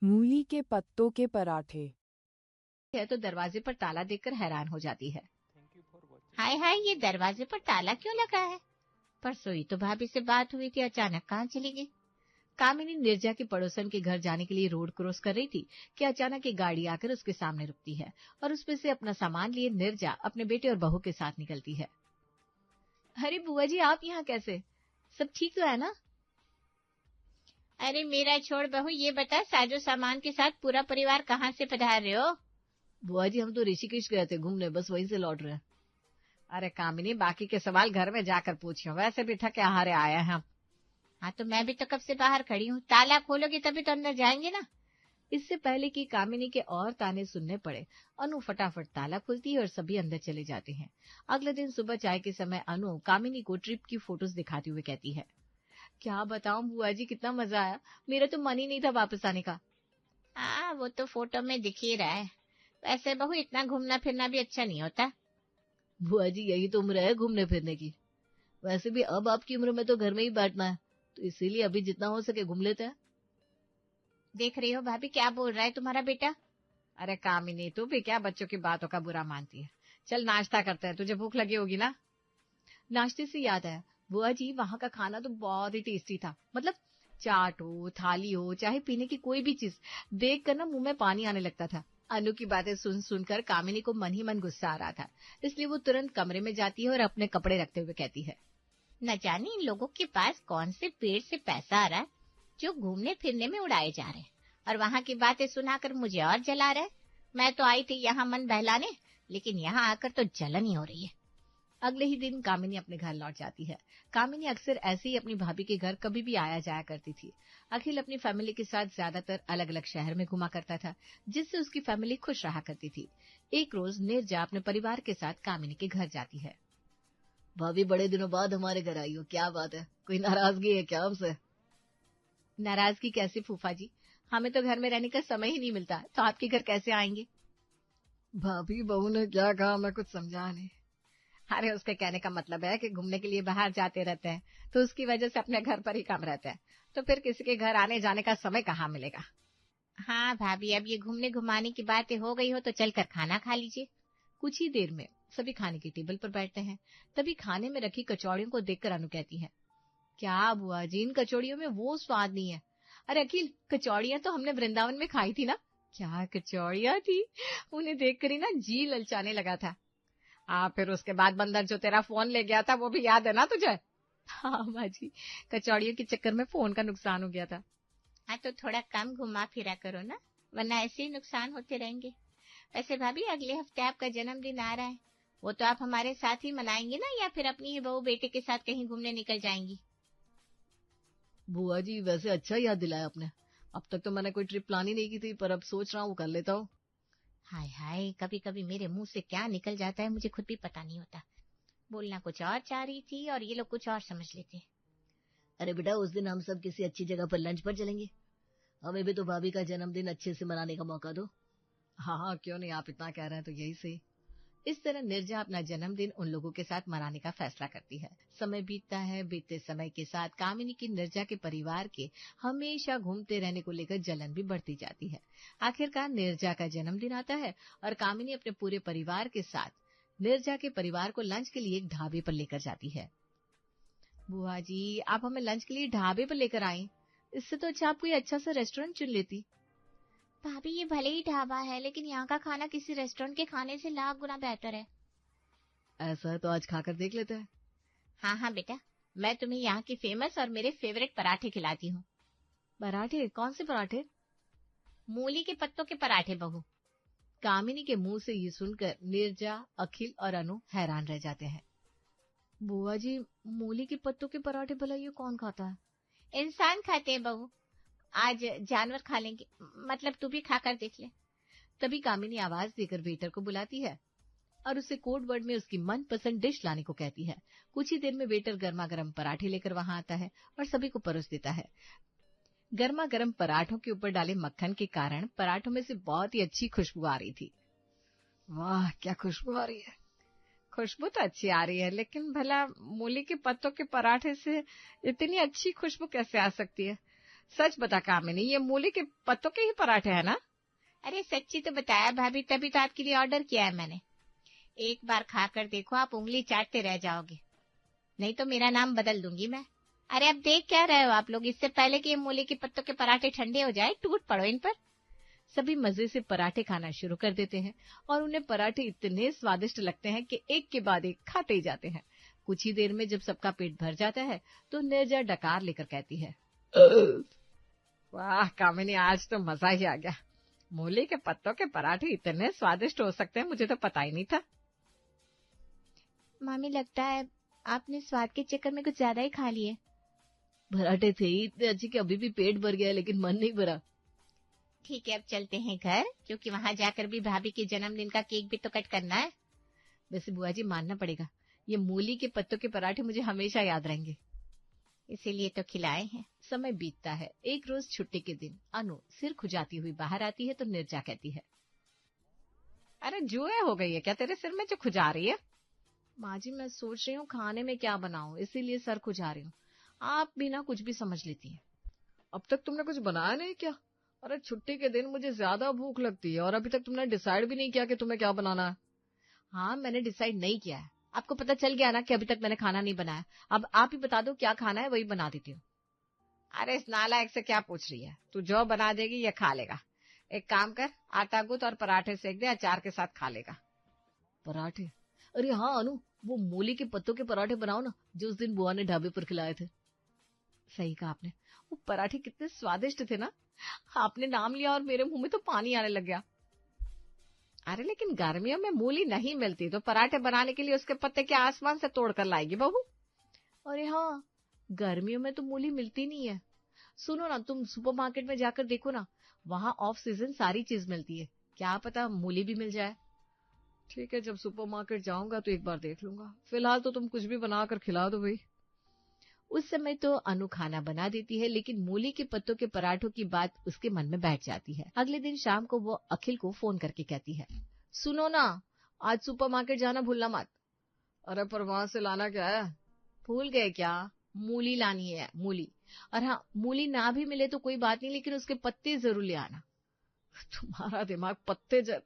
मूली के पत्तों के पराठे। है तो दरवाजे पर ताला देखकर हैरान हो जाती है। हाय हाय, ये दरवाजे पर ताला क्यों लगा है? परसों ही तो भाभी से बात हुई थी, अचानक कहाँ चली गई? कामिनी निर्जा के पड़ोसन के घर जाने के लिए रोड क्रॉस कर रही थी कि अचानक एक गाड़ी आकर उसके सामने रुकती है और उसमें से अपना सामान लिए निर्जा अपने बेटे और बहू के साथ निकलती है। अरे बुआ जी, आप यहाँ कैसे? सब ठीक तो है ना? अरे मेरा छोड़ बहू, ये बता साजो सामान के साथ पूरा परिवार कहाँ से पधार रहे हो? बुआ जी, हम तो ऋषिकेश गए थे घूमने, बस वहीं से लौट रहे हैं। अरे कामिनी, बाकी के सवाल घर में जाकर पूछियो, वैसे भी थके हारे आए हैं हम। हाँ तो मैं भी तो कब से बाहर खड़ी हूँ, ताला खोलोगे तभी तो अंदर जाएंगे ना। इससे पहले कि कामिनी के और ताने सुनने पड़े, अनु फटाफट ताला खुलती है और सभी अंदर चले जाते हैं। अगले दिन सुबह चाय के समय अनु कामिनी को ट्रिप की फोटोज दिखाते हुए कहती है, क्या बताऊं बुआ जी, कितना मजा आया, मेरा तो मन ही नहीं था वापस आने का। हाँ वो तो फोटो में दिख ही रहा है, वैसे बहू इतना घूमना फिरना भी अच्छा नहीं होता। बुआ जी, यही तो उम्र है घूमने फिरने की। वैसे भी अब आपकी उम्र में तो घर में ही बैठना है, तो इसीलिए अभी जितना हो सके घूम लेते हैं। देख रही हो भाभी, क्या बोल रहा है तुम्हारा बेटा? अरे कामिनी, तू भी क्या बच्चों की बातों का बुरा मानती है। चल नाश्ता करते हैं, तुझे भूख लगी होगी ना। नाश्ते से याद आया, बुआ जी वहां का खाना तो बहुत ही टेस्टी था। मतलब चाट हो, थाली हो, चाहे पीने की कोई भी चीज देख कर ना मुंह में पानी आने लगता था। अनु की बातें सुन सुनकर कामिनी को मन ही मन गुस्सा आ रहा था, इसलिए वो तुरंत कमरे में जाती है और अपने कपड़े रखते हुए कहती है, न जाने इन लोगों के पास कौन से पेड़ से पैसा आ रहा है जो घूमने फिरने में उड़ाए जा रहे हैं, और वहां की बातें सुनाकर मुझे और जला रहा है। मैं तो आई थी यहाँ मन बहलाने, लेकिन यहाँ आकर तो जलन ही हो रही है। अगले ही दिन कामिनी अपने घर लौट जाती है। कामिनी अक्सर ऐसे ही अपनी भाभी के घर कभी भी आया जाया करती थी। अखिल अपनी फैमिली के साथ ज्यादातर अलग अलग शहर में घुमा करता था, जिससे उसकी फैमिली खुश रहा करती थी। एक रोज निर्जा अपने परिवार के साथ कामिनी के घर जाती है। भाभी, बड़े दिनों बाद हमारे घर आई हो, क्या बात है, कोई नाराजगी है क्या हमसे? नाराजगी कैसे फूफा जी, हमें तो घर में रहने का समय ही नहीं मिलता, तो आपके घर कैसे आएंगे? भाभी, बहू ने क्या कहा, मैं कुछ समझा नहीं। अरे उसके कहने का मतलब है कि घूमने के लिए बाहर जाते रहते हैं, तो उसकी वजह से अपने घर पर ही कम रहते हैं, तो फिर किसी के घर आने जाने का समय कहाँ मिलेगा। हाँ भाभी, अब ये घूमने घुमाने की बातें हो गई हो तो चलकर खाना खा लीजिए। कुछ ही देर में सभी खाने की टेबल पर बैठते हैं। तभी खाने में रखी कचौड़ियों को देखकर अनु कहती है, क्या बुआ जी, इन कचौड़ियों में वो स्वाद नहीं है। अरे अखिल, कचौड़ियां तो हमने वृंदावन में खाई थी ना। क्या कचौड़ियां थी, उन्हें देखकर ही ना जी ललचाने लगा था। हाँ, फिर उसके बाद बंदर जो तेरा फोन ले गया था, वो भी याद है ना तुझे? हाँ माँ जी, कचौड़ियों के चक्कर में फोन का नुकसान हो गया था। हाँ तो थोड़ा कम घुमा फिरा करो ना, वरना ऐसे ही नुकसान होते रहेंगे। वैसे भाभी, अगले हफ्ते आपका जन्मदिन आ रहा है, वो तो आप हमारे साथ ही मनाएंगे ना, या फिर अपनी ही बहू बेटे के साथ कहीं घूमने निकल जाएंगी? बुआ जी, वैसे अच्छा याद दिलाया आपने, अब तक तो मैंने कोई ट्रिप प्लान ही नहीं की थी, पर अब सोच रहा हूँ कर लेता हूँ। हाय हाय, कभी कभी मेरे मुंह से क्या निकल जाता है मुझे खुद भी पता नहीं होता। बोलना कुछ और चाह रही थी और ये लोग कुछ और समझ लेते। अरे बेटा, उस दिन हम सब किसी अच्छी जगह पर लंच पर चलेंगे, हमें भी तो भाभी का जन्मदिन अच्छे से मनाने का मौका दो। हाँ हाँ, क्यों नहीं, आप इतना कह रहे हैं तो यही सही। इस तरह निर्जा अपना जन्मदिन उन लोगों के साथ मनाने का फैसला करती है। समय बीतता है, बीतते समय के साथ कामिनी की निर्जा के परिवार के हमेशा घूमते रहने को लेकर जलन भी बढ़ती जाती है। आखिरकार निर्जा का जन्मदिन आता है और कामिनी अपने पूरे परिवार के साथ निर्जा के परिवार को लंच के लिए एक ढाबे पर लेकर जाती है। बुआ जी, आप हमें लंच के लिए ढाबे पर लेकर आए, इससे तो अच्छा आप कोई अच्छा सा रेस्टोरेंट चुन लेती। भाभी, ये भले ही ढाबा है, लेकिन यहाँ का खाना किसी रेस्टोरेंट के खाने से लाख गुना बेहतर है। ऐसा है तो आज खाकर देख लेते हैं। हाँ हाँ बेटा, मैं तुम्हें यहाँ की फेमस और मेरे फेवरेट पराठे खिलाती हूँ। पराठे? कौन से पराठे? मूली के पत्तों के पराठे बहू। कामिनी के मुंह से ये सुनकर निर्जा, अखिल और अनु हैरान रह जाते हैं। बुआ जी, मूली के पत्तों के पराठे भला ये कौन खाता है? इंसान खाते हैं बहू, आज जानवर खा लेंगे, मतलब तू भी खाकर देख ले। तभी कामिनी आवाज देकर वेटर को बुलाती है और उसे कोड वर्ड में उसकी मनपसंद डिश लाने को कहती है। कुछ ही देर में वेटर गर्मा गर्म पराठे लेकर वहां आता है और सभी को परोस देता है। गर्मा गर्म पराठों के ऊपर डाले मक्खन के कारण पराठों में से बहुत ही अच्छी खुशबू आ रही थी। वाह, क्या खुशबू आ रही है। खुशबू तो अच्छी आ रही है, लेकिन भला मूली के पत्तों के पराठे से इतनी अच्छी खुशबू कैसे आ सकती है? सच बता कामिनी, ये मूली के पत्तों के ही पराठे है ना? अरे सच्ची तो बताया भाभी, तभी तो आपके लिए ऑर्डर किया है मैंने। एक बार खाकर देखो, आप उंगली चाटते रह जाओगे, नहीं तो मेरा नाम बदल दूंगी मैं। अरे अब देख क्या रहे हो आप लोग, इससे पहले कि ये मूली के पत्तों के पराठे ठंडे हो जाए, टूट पड़ो इन पर। सभी मजे से पराठे खाना शुरू कर देते हैं और उन्हें पराठे इतने स्वादिष्ट लगते हैं कि एक के बाद एक खाते ही जाते हैं। कुछ ही देर में जब सबका पेट भर जाता है तो निर्जा डकार लेकर कहती है, वाह कामिनी, आज तो मजा ही आ गया। मूली के पत्तों के पराठे इतने स्वादिष्ट हो सकते हैं, मुझे तो पता ही नहीं था। मामी, लगता है आपने स्वाद के चक्कर में कुछ ज्यादा ही खा लिए। पराठे थे ही इतने अच्छे कि अभी भी पेट भर गया, लेकिन मन नहीं भरा। ठीक है, अब चलते हैं घर, क्योंकि वहां जाकर भी भाभी के जन्मदिन का केक भी तो कट करना है। वैसे बुआ जी, मानना पड़ेगा, ये मूली के पत्तों के पराठे मुझे हमेशा याद रहेंगे, इसीलिए तो खिलाए हैं। समय बीतता है। एक रोज छुट्टी के दिन अनु सिर खुजाती हुई बाहर आती है तो निर्जा कहती है, अरे जुए हो गई है क्या तेरे सिर में जो खुजा रही है? माँ जी, मैं सोच रही हूँ खाने में क्या बनाऊं, इसीलिए सर खुजा रही हूँ। आप भी ना कुछ भी समझ लेती हैं। अब तक तुमने कुछ बनाया नहीं क्या? अरे छुट्टी के दिन मुझे ज्यादा भूख लगती है और अभी तक तुमने डिसाइड भी नहीं किया कि तुम्हें क्या बनाना है। हाँ, मैंने डिसाइड नहीं किया है। आपको पता चल गया ना कि अभी तक मैंने खाना नहीं बनाया। अब आप ही बता दो क्या खाना है, वही बना देती हूँ। अरे इस नालायक से क्या पूछ रही है, तू जो बना देगी ये खा लेगा। एक काम कर, आटा गूंथ और पराठे सेक दे, अचार के साथ खा लेगा। पराठे? अरे हाँ अनु, वो मूली के पत्तों के पराठे बनाओ ना, जो उस दिन बुआ ने ढाबे पर खिलाए थे। सही कहा आपने, वो पराठे कितने स्वादिष्ट थे ना। आपने नाम लिया और मेरे मुंह में तो पानी आने लग गया। अरे लेकिन गर्मियों में मूली नहीं मिलती, तो पराठे बनाने के लिए उसके पत्ते क्या आसमान से तोड़कर लाएगी बहू? अरे हाँ, गर्मियों में तो मूली मिलती नहीं है। सुनो ना, तुम सुपरमार्केट में जाकर देखो ना, वहां ऑफ सीजन सारी चीज मिलती है, क्या पता मूली भी मिल जाए। ठीक है, जब सुपरमार्केट जाऊंगा तो एक बार देख लूंगा। फिलहाल तो तुम कुछ भी बना कर खिला दो भाई। उस समय तो अनु खाना बना देती है, लेकिन मूली के पत्तों के पराठों की बात उसके मन में बैठ जाती है। अगले दिन शाम को वो अखिल को फोन करके कहती है, सुनो ना, आज सुपरमार्केट जाना भूलना मत। अरे पर वहां से लाना क्या है? भूल गए क्या? मूली लानी है, मूली। और हाँ, मूली ना भी मिले तो कोई बात नहीं, लेकिन उसके पत्ते जरूर ले आना। तुम्हारा दिमाग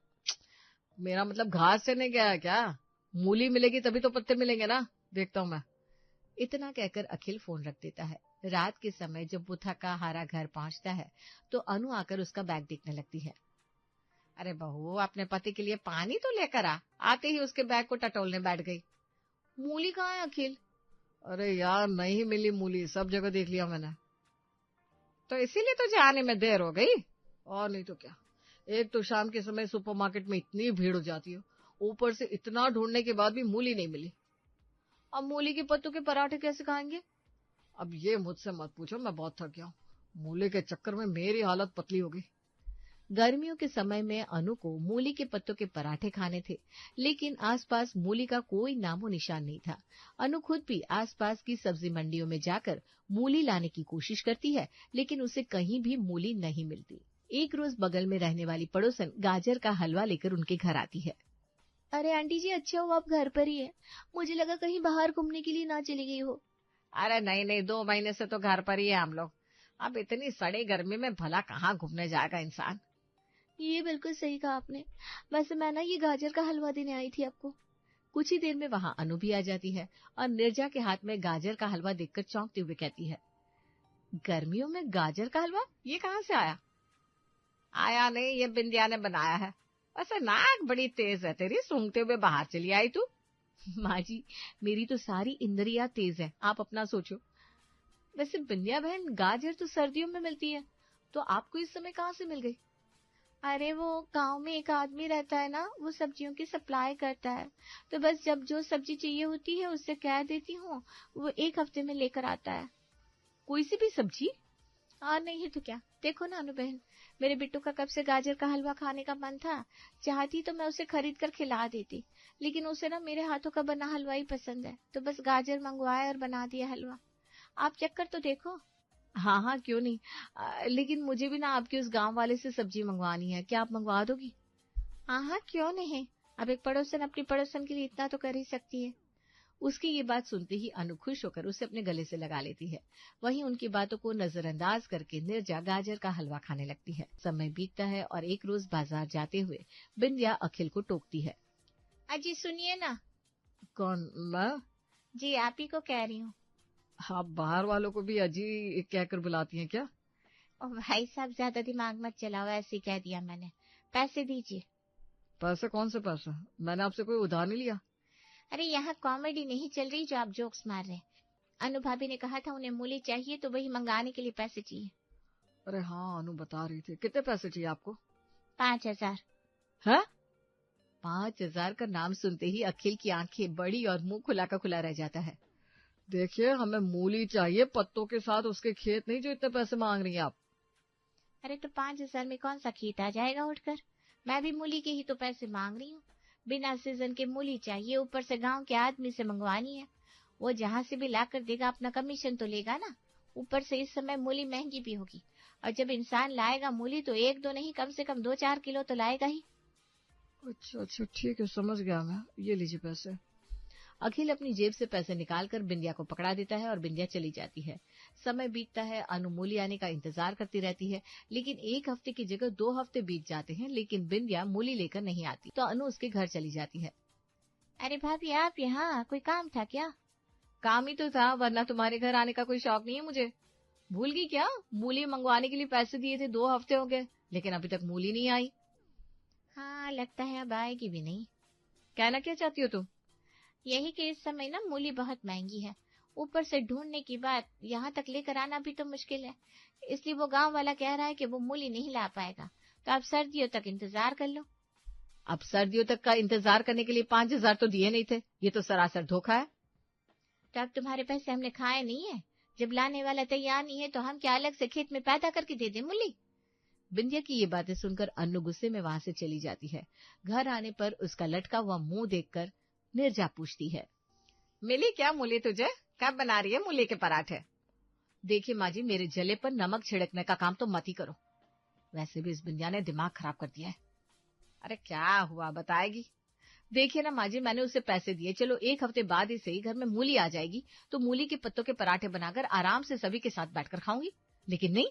मेरा मतलब घास से नहीं गया है क्या? मूली मिलेगी तभी तो पत्ते मिलेंगे ना, देखता हूँ मैं। इतना कहकर अखिल फोन रख देता है। रात के समय जब वो थका हारा घर पहुंचता है तो अनु आकर उसका बैग देखने लगती है। अरे बहू, अपने पति के लिए पानी तो लेकर आ। आते ही उसके बैग को टटोलने बैठ गई। मूली कहाँ है अखिल? अरे यार, नहीं मिली मूली, सब जगह देख लिया मैंने। तो इसीलिए तुझे आने में देर हो गई, और नहीं तो क्या। एक तो शाम के समय सुपरमार्केट में इतनी भीड़ हो जाती है, ऊपर से इतना ढूंढने के बाद भी मूली नहीं मिली। अब मूली के पत्तों के पराठे कैसे खाएंगे? अब ये मुझसे मत पूछो, मैं बहुत थक गया हूँ। मूली के चक्कर में मेरी हालत पतली हो गई। गर्मियों के समय में अनु को मूली के पत्तों के पराठे खाने थे, लेकिन आसपास मूली का कोई नामो निशान नहीं था। अनु खुद भी आसपास की सब्जी मंडियों में जाकर मूली लाने की कोशिश करती है, लेकिन उसे कहीं भी मूली नहीं मिलती। एक रोज बगल में रहने वाली पड़ोसन गाजर का हलवा लेकर उनके घर आती है। अरे आंटी जी, अच्छा हो आप घर पर ही है, मुझे लगा कहीं बाहर घूमने के लिए ना चली गई हो। अरे नहीं नहीं, 2 महीने से तो घर पर ही है हम लोग। अब इतनी सड़ी गर्मी में भला कहाँ घूमने जाएगा इंसान। ये बिल्कुल सही कहा आपने। वैसे मैं ना ये गाजर का हलवा देने आई थी आपको। कुछ ही देर में वहां अनु भी आ जाती है और निर्जा के हाथ में गाजर का हलवा देखकर चौंकते हुए कहती है, गर्मियों में गाजर का हलवा, ये कहाँ से आया? आया नहीं, ये बिंदिया ने बनाया है। वैसे नाक बड़ी तेज है तेरी, सूंघते हुए बाहर चली आई तू। माँ जी, मेरी तो सारी इंद्रियां तेज है, आप अपना सोचो। वैसे बिंदिया बहन, गाजर तो सर्दियों में मिलती है, तो आपको इस समय कहाँ से मिल गई? अरे वो गांव में एक आदमी रहता है ना, वो सब्जियों की सप्लाई करता है, तो बस जब जो सब्जी चाहिए होती है उससे कह देती हूँ, वो 1 हफ्ते में लेकर आता है। कोई सी भी सब्जी? हाँ नहीं है तो क्या, देखो ना अनु बहन, मेरे बिट्टू का कब से गाजर का हलवा खाने का मन था। चाहती तो मैं उसे खरीद कर खिला देती, लेकिन उसे ना मेरे हाथों का बना हलवा ही पसंद है, तो बस गाजर मंगवाया और बना दिया हलवा। आप चेक कर तो देखो। हाँ हाँ, क्यों नहीं। लेकिन मुझे भी ना आपके उस गांव वाले से सब्जी मंगवानी है, क्या आप मंगवा दोगी? हाँ हाँ, क्यों नहीं। अब एक पड़ोसन अपनी पड़ोसन के लिए इतना तो कर ही सकती है। उसकी ये बात सुनते ही अनु खुश होकर उसे अपने गले से लगा लेती है। वहीं उनकी बातों को नजरअंदाज करके निर्जा गाजर का हलवा खाने लगती है। समय बीतता है और एक रोज बाजार जाते हुए बिंदिया अखिल को टोकती है। अजी सुनिए ना। कौन? मैं? जी आप ही को कह रही हूँ। आप बाहर वालों को भी अजी कहकर बुलाती हैं क्या? और भाई साहब ज्यादा दिमाग मत चलाओ, ऐसे कह दिया मैंने। पैसे दीजिए। पैसे? कौन से पैसे? मैंने आपसे कोई उधार नहीं लिया। अरे यहाँ कॉमेडी नहीं चल रही जो आप जोक्स मार रहे हैं। अनु भाभी ने कहा था उन्हें मूली चाहिए तो वही मंगाने के लिए पैसे चाहिए। अरे हाँ, अनु बता रही थी। कितने पैसे चाहिए आपको? 5,000। है? 5,000 का नाम सुनते ही अखिल की आंखें बड़ी और मुंह खुला का खुला रह जाता है। देखिए, हमें मूली चाहिए पत्तों के साथ, उसके खेत नहीं जो इतने पैसे मांग रही हैं आप। अरे तो 5,000 में कौन सा खेत आ जाएगा उठकर। मैं भी मूली के ही तो पैसे मांग रही हूँ। बिना सीजन के मूली चाहिए, ऊपर से गांव के आदमी से मंगवानी है। वो जहां से भी लाकर देगा अपना कमीशन तो लेगा ना। ऊपर से इस समय मूली महंगी भी होगी, और जब इंसान लाएगा मूली तो 1-2 नहीं, कम से कम 2-4 किलो तो लाएगा ही। अच्छा अच्छा, ठीक है, समझ गया मैं। ये लीजिए पैसे। अखिल अपनी जेब से पैसे निकालकर बिंदिया को पकड़ा देता है और बिंदिया चली जाती है। समय बीतता है। अनु मूली आने का इंतजार करती रहती है, लेकिन 1 हफ्ते की जगह 2 हफ्ते बीत जाते हैं, लेकिन बिंदिया मूली लेकर नहीं आती तो अनु उसके घर चली जाती है। अरे भाभी आप यहाँ, कोई काम था क्या? काम ही तो था, वरना तुम्हारे घर आने का कोई शौक नहीं है मुझे। भूल गई क्या? मूली मंगवाने के लिए पैसे दिए थे, 2 हफ्ते हो गए, लेकिन अभी तक मूली नहीं आई। हाँ लगता है अब आएगी भी नहीं। कहना क्या चाहती हो तुम? यही कि इस समय ना मूली बहुत महंगी है, ऊपर से ढूंढने की बात, यहाँ तक लेकर आना भी तो मुश्किल है। इसलिए वो गांव वाला कह रहा है कि वो मूली नहीं ला पाएगा, तो आप सर्दियों तक इंतजार कर लो। अब सर्दियों तक का इंतजार करने के लिए 5,000 तो दिए नहीं थे, ये तो सरासर धोखा है। तो अब तुम्हारे पैसे हमने खाए नहीं है, जब लाने वाला तैयार नहीं है तो हम क्या अलग से खेत में पैदा करके दे दें मूली? बिंदिया की ये बातें सुनकर अन्नू गुस्से में वहां से चली जाती है। घर आने पर उसका लटका हुआ मुंह देखकर निर्जा पूछती है, मिली क्या मूली तुझे? कब बना रही है मूली के पराठे? देखिए माँ जी, मेरे जले पर नमक छिड़कने का काम तो मत ही करो। वैसे भी इस बिंदिया ने दिमाग खराब कर दिया है। अरे क्या हुआ बताएगी? देखिए ना माँ जी, मैंने उसे पैसे दिए, चलो 1 हफ्ते बाद ही सही घर में मूली आ जाएगी तो मूली के पत्तों के पराठे बनाकर आराम से सभी के साथ बैठकर खाऊंगी। लेकिन नहीं,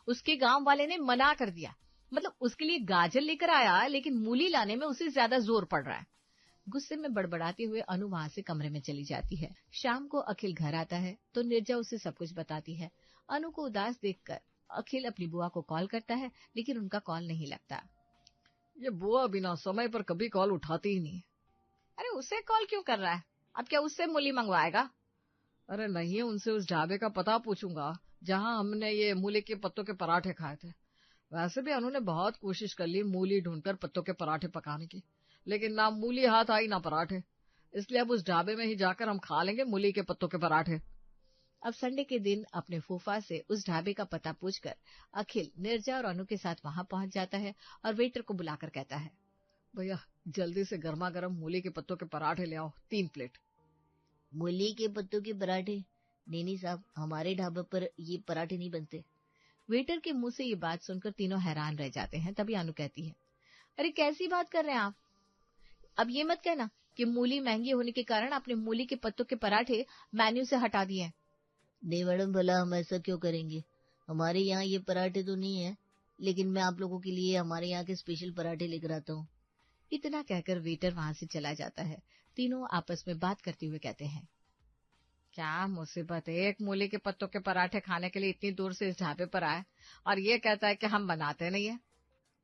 उसके गांव वाले ने मना कर दिया। मतलब उसके लिए गाजर लेकर आया, लेकिन मूली लाने में उसे ज्यादा जोर पड़ रहा है। गुस्से में बड़बड़ाते हुए अनु वहां से कमरे में चली जाती है। शाम को अखिल घर आता है तो निर्जा उसे सब कुछ बताती है। अनु को उदास देखकर अखिल अपनी बुआ को कॉल करता है, लेकिन उनका कॉल नहीं लगता। ये बुआ बिना समय पर कभी कॉल उठाती ही नहीं है। अरे उसे कॉल क्यों कर रहा है? अब क्या उससे मूली मंगवाएगा? अरे नहीं, उनसे उस ढाबे का पता पूछूंगा जहां हमने ये मूली के पत्तों के पराठे खाए थे। वैसे भी अनु ने बहुत कोशिश कर ली मूली ढूंढकर पत्तों के पराठे पकाने की, लेकिन ना मूली हाथ आई ना पराठे। इसलिए अब उस ढाबे में ही जाकर हम खा लेंगे मूली के पत्तों के पराठे। अब संडे के दिन अपने फूफा से उस ढाबे का पता पूछकर अखिल निर्जा और अनु के साथ वहां पहुंच जाता है और वेटर को बुलाकर कहता है, भैया जल्दी से गर्मा गर्म मूली के पत्तों के पराठे ले आओ, 3 प्लेट। मूली के पत्तों के पराठे? नहीं साहब, हमारे ढाबे पर ये पराठे नहीं बनते। वेटर के मुंह से ये बात सुनकर तीनों हैरान रह जाते हैं। तभी अनु कहती है, अरे कैसी बात कर रहे हैं आप? अब ये मत कहना कि मूली महंगी होने के कारण आपने मूली के पत्तों के पराठे मेन्यू से हटा दिए हैं। नहीं मैडम, भला हम ऐसा क्यों करेंगे? हमारे यहाँ ये पराठे तो नहीं है, लेकिन मैं आप लोगों के लिए हमारे यहाँ के स्पेशल पराठे लेकर आता हूँ। इतना कहकर वेटर वहां से चला जाता है। तीनों आपस में बात करते हुए कहते हैं, क्या मुसीबत है, एक मूली के पत्तों के पराठे खाने के लिए इतनी दूर से इस ढाबे पर आए और ये कहता है कि हम बनाते नहीं है।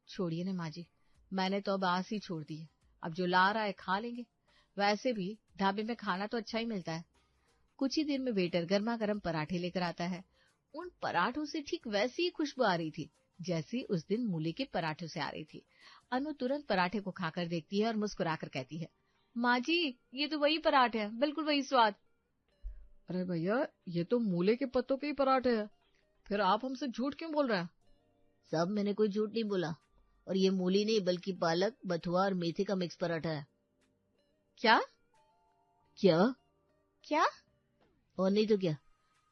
छोड़िए ना माँ जी, मैंने तो अब आस ही छोड़ दी है। अब जो ला रहा है खा लेंगे। वैसे भी ढाबे में खाना तो अच्छा ही मिलता है। कुछ ही देर में वेटर गर्मा गर्म पराठे लेकर आता है। उन पराठों से ठीक वैसी ही खुशबू आ रही थी जैसी उस दिन मूली के पराठों से आ रही थी। अनु तुरंत पराठे को खाकर देखती है और मुस्कुराकर कहती है, माँ जी ये तो वही पराठे हैं, बिल्कुल वही स्वाद। अरे भैया, ये तो मूली के पत्तों के ही पराठे हैं, फिर आप हमसे झूठ क्यों बोल रहे हैं? सब मैंने कोई झूठ नहीं बोला, और ये मूली नहीं बल्कि पालक, बथुआ और मेथी का मिक्स पराठा है। क्या क्या क्या? और नहीं तो क्या,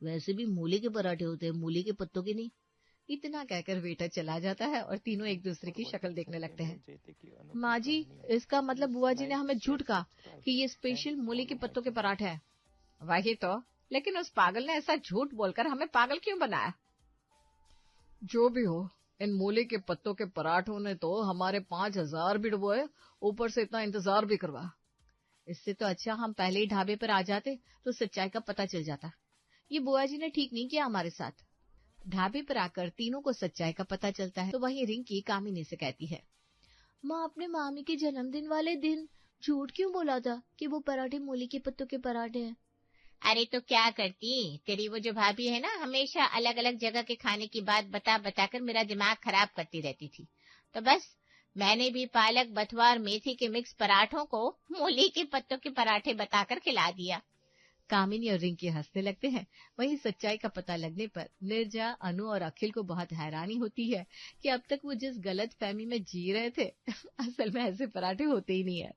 वैसे भी मूली के पराठे होते हैं, मूली के पत्तों के नहीं। इतना कहकर वेटर चला जाता है और तीनों एक दूसरे की शक्ल देखने लगते हैं। माँ जी, इसका मतलब बुआ जी ने हमें झूठ कहा कि ये स्पेशल मूली के पत्तों के पराठे हैं। वही तो, लेकिन उस पागल ने ऐसा झूठ बोलकर हमें पागल क्यों बनाया? जो भी हो, इन मूली के पत्तों के पराठों ने तो हमारे 5,000 भी डुबोए, ऊपर से इतना इंतजार भी करवा। इससे तो अच्छा हम पहले ही ढाबे पर आ जाते तो सच्चाई का पता चल जाता। ये बुआ जी ने ठीक नहीं किया हमारे साथ। ढाबे पर आकर तीनों को सच्चाई का पता चलता है तो वहीं रिंकी कामिनी से कहती है, माँ अपने मामी के जन्मदिन वाले दिन झूठ क्यों बोला था कि वो पराठे मूली के पत्तों के पराठे हैं? अरे तो क्या करती, तेरी वो जो भाभी है ना, हमेशा अलग अलग जगह के खाने की बात बता बताकर मेरा दिमाग खराब करती रहती थी। तो बस मैंने भी पालक, बथुआ और मेथी के मिक्स पराठों को मूली के पत्तों के पराठे बताकर खिला दिया। कामिनी और रिंकी हंसने लगते हैं। वहीं सच्चाई का पता लगने पर निर्जा, अनु और अखिल को बहुत हैरानी होती है कि अब तक वो जिस गलत फहमी में जी रहे थे असल में ऐसे पराठे होते ही नहीं है।